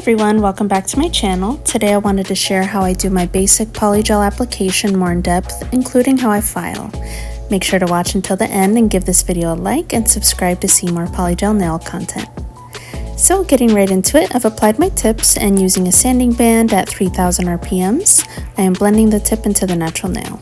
everyone, welcome back to my channel. Today I wanted to share how I do my basic polygel application more in depth, including how I file. Make sure to watch until the end and give this video a like and subscribe to see more polygel nail content. So getting right into it, I've applied my tips and using a sanding band at 3000 RPMs, I am blending the tip into the natural nail.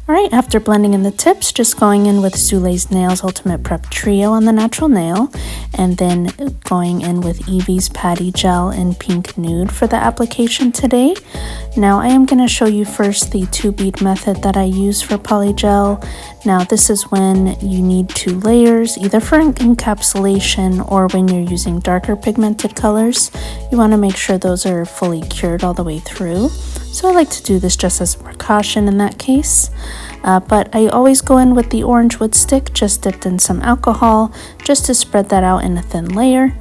Alright, after blending in the tips, just going in with Zule's Nails Ultimate Prep Trio on the natural nail, and then going in with Evie's Patty Gel in Pink Nude for the application today. Now I am going to show you first the 2-bead method that I use for polygel. Now this is when you need 2 layers, either for encapsulation or when you're using darker pigmented colors. You want to make sure those are fully cured all the way through. So I like to do this just as a precaution in that case. But I always go in with the orange wood stick, just dipped in some alcohol, just to spread that out in a thin layer.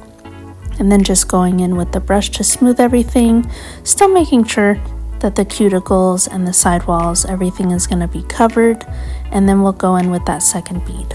And then just going in with the brush to smooth everything, still making sure that the cuticles and the sidewalls, everything is going to be covered. And then we'll go in with that second bead.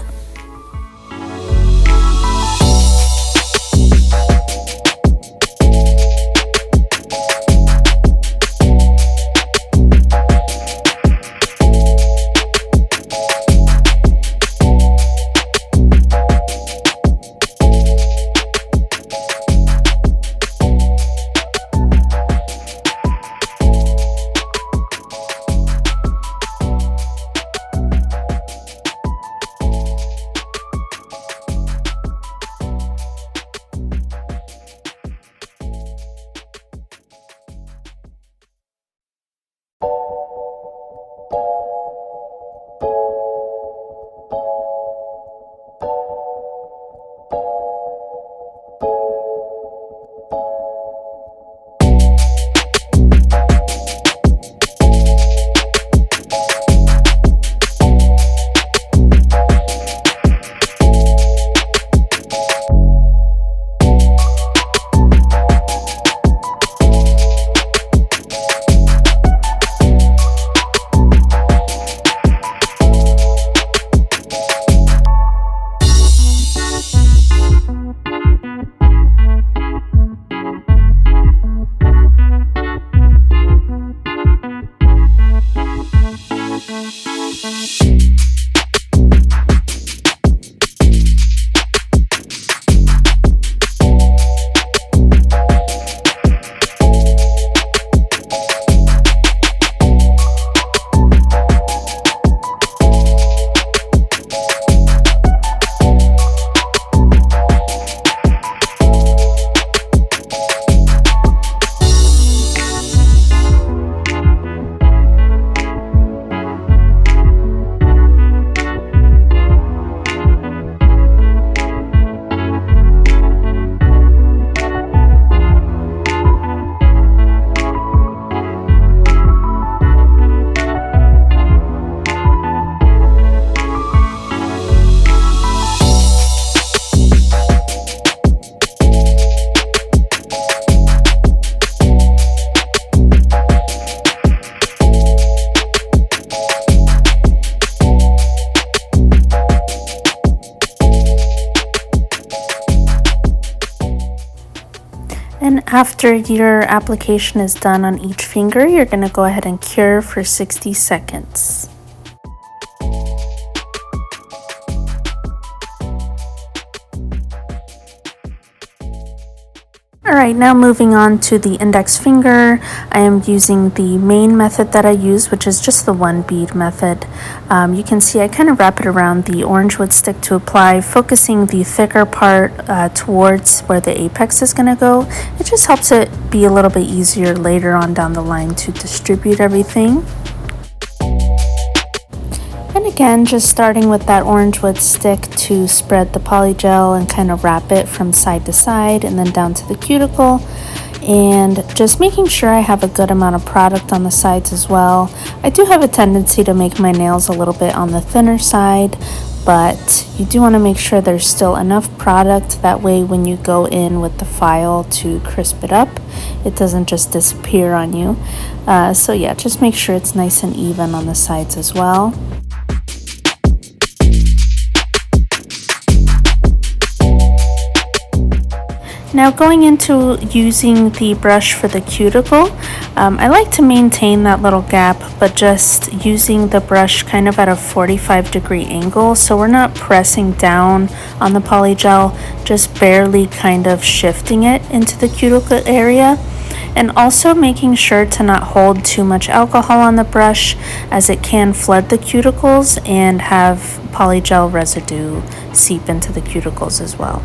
And after your application is done on each finger, you're going to go ahead and cure for 60 seconds. Alright, now moving on to the index finger, I am using the main method that I use, which is just the 1 bead method. You can see I kind of wrap it around the orange wood stick to apply, focusing the thicker part towards where the apex is going to go. It just helps it be a little bit easier later on down the line to distribute everything. And again, just starting with that orange wood stick to spread the polygel and kind of wrap it from side to side and then down to the cuticle. And just making sure I have a good amount of product on the sides as well. I do have a tendency to make my nails a little bit on the thinner side, but you do want to make sure there's still enough product. That way when you go in with the file to crisp it up, it doesn't just disappear on you. So yeah, just make sure it's nice and even on the sides as well. Now going into using the brush for the cuticle, I like to maintain that little gap, but just using the brush kind of at a 45-degree angle, so we're not pressing down on the polygel, just barely kind of shifting it into the cuticle area. And also making sure to not hold too much alcohol on the brush, as it can flood the cuticles and have polygel residue seep into the cuticles as well.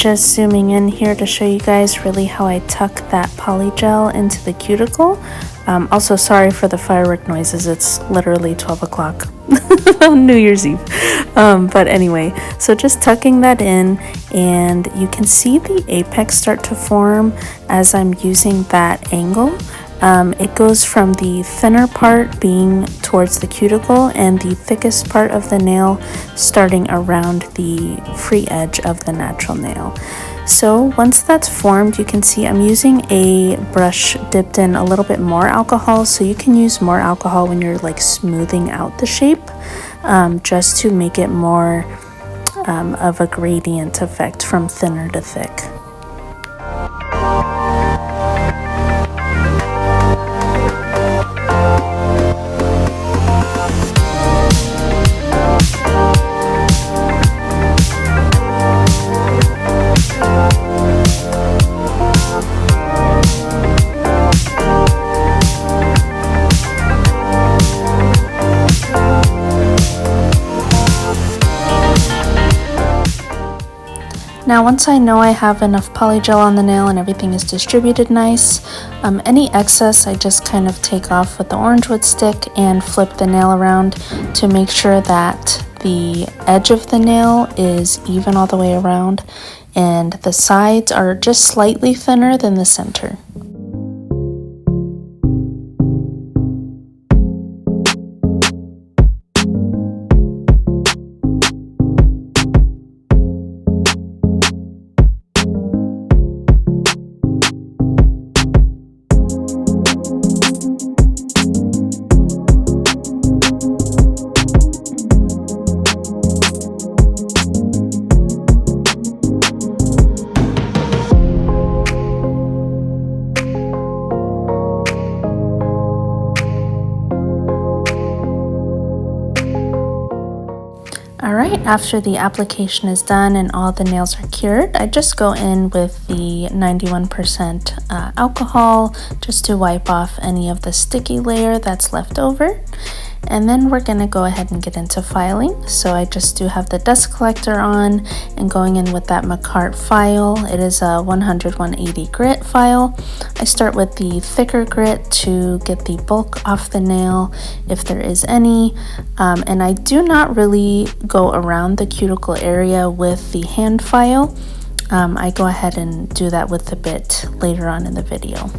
just zooming in here to show you guys really how I tuck that polygel into the cuticle. Also, sorry for the firework noises, it's literally 12 o'clock on New Year's Eve. But anyway, so just tucking that in, and you can see the apex start to form as I'm using that angle. It goes from the thinner part being towards the cuticle and the thickest part of the nail starting around the free edge of the natural nail. So once that's formed, you can see I'm using a brush dipped in a little bit more alcohol, so you can use more alcohol when you're like smoothing out the shape, just to make it more of a gradient effect from thinner to thick. Now once I know I have enough polygel on the nail and everything is distributed nice, any excess I just kind of take off with the orange wood stick and flip the nail around to make sure that the edge of the nail is even all the way around and the sides are just slightly thinner than the center. Alright, after the application is done and all the nails are cured, I just go in with the 91% alcohol just to wipe off any of the sticky layer that's left over. And then we're going to go ahead and get into filing. So I just do have the dust collector on and going in with that McCart file. It is a 100-180 grit file. I start with the thicker grit to get the bulk off the nail if there is any. And I do not really go around the cuticle area with the hand file. I go ahead and do that with the bit later on in the video.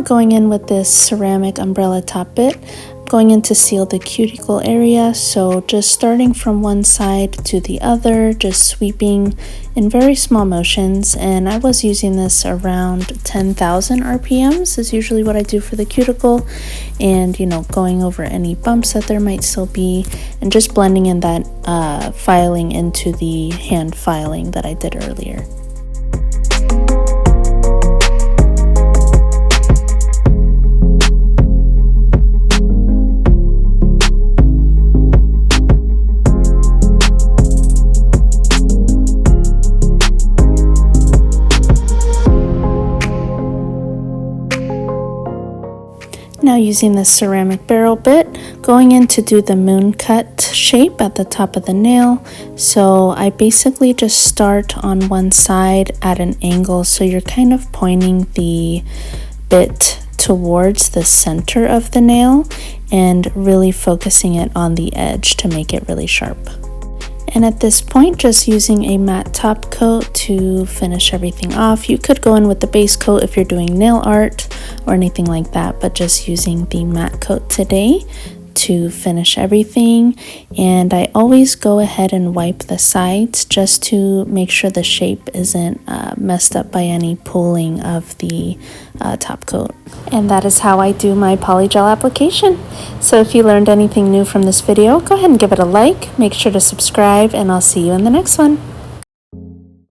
now going in with this ceramic umbrella top bit, going in to seal the cuticle area, so just starting from one side to the other, just sweeping in very small motions, and I was using this around 10,000 RPMs is usually what I do for the cuticle, and you know, going over any bumps that there might still be, and just blending in that filing into the hand filing that I did earlier. Now using the ceramic barrel bit, going in to do the moon cut shape at the top of the nail. So I basically just start on one side at an angle, so you're kind of pointing the bit towards the center of the nail and really focusing it on the edge to make it really sharp. And at this point, just using a matte top coat to finish everything off. You could go in with the base coat if you're doing nail art or anything like that, but just using the matte coat today to finish everything. And I always go ahead and wipe the sides just to make sure the shape isn't messed up by any pulling of the top coat. And that is how I do my polygel application. So if you learned anything new from this video, go ahead and give it a like, make sure to subscribe, and I'll see you in the next one.